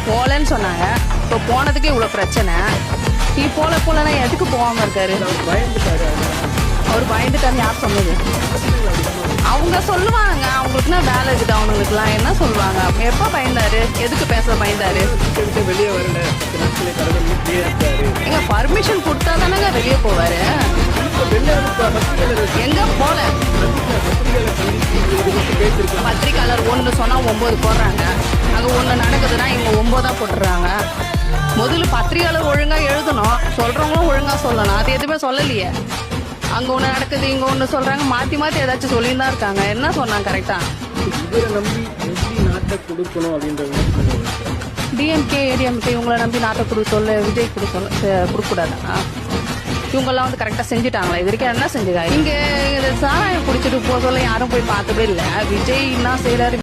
போலன்னு சொன்னாங்க. இப்போ போனதுக்கு இவ்வளவு பிரச்சனை. நீ போலன்னா எதுக்கு போகாம இருக்காரு? அவர் பயந்துட்டாரு. யார் சொன்னது? அவங்க சொல்லுவாங்க. அவங்களுக்குன்னா வேலை இருக்குது. அவங்களுக்குலாம் என்ன சொல்லுவாங்க? எப்ப பயந்தாரு? எதுக்கு பேச பயந்தாரு? எங்க பர்மிஷன் கொடுத்தா தானங்க வெளியே போவாரு. எங்க போல பத்திரிக்கையாளர் 1 சொன்னா 9 போடுறாங்க. அங்க 1 நடக்குதுன்னா இவங்க 9 போட்டுறாங்க. முதல்ல பத்திரிகையாளர் ஒழுங்கா எழுதணும், சொல்றவங்களும் ஒழுங்கா சொல்லணும். அது எதுவுமே சொல்லலையே. அங்க 1 நடக்குது, இங்க 1 சொல்றாங்க. மாத்தி மாத்தி ஏதாச்சும் சொல்லின்னு தான் இருக்காங்க. என்ன சொன்னாங்க கரெக்டா? டிஎம்கே ஏடிஎம்கே இவங்களை நம்பி நாட்டை கொடுக்க சொல்ல, விஜய் கொடுக்க கூடாதா? இவங்கெல்லாம் வந்து கரெக்டா செஞ்சுட்டாங்களா? இது வரைக்கும் என்ன செஞ்சுக்காங்க? இங்க சாராயம் குடிச்சிட்டு போக சொல்ல யாரும் போய் பார்த்ததே இல்லை. விஜய் என்ன செய்யறாரு?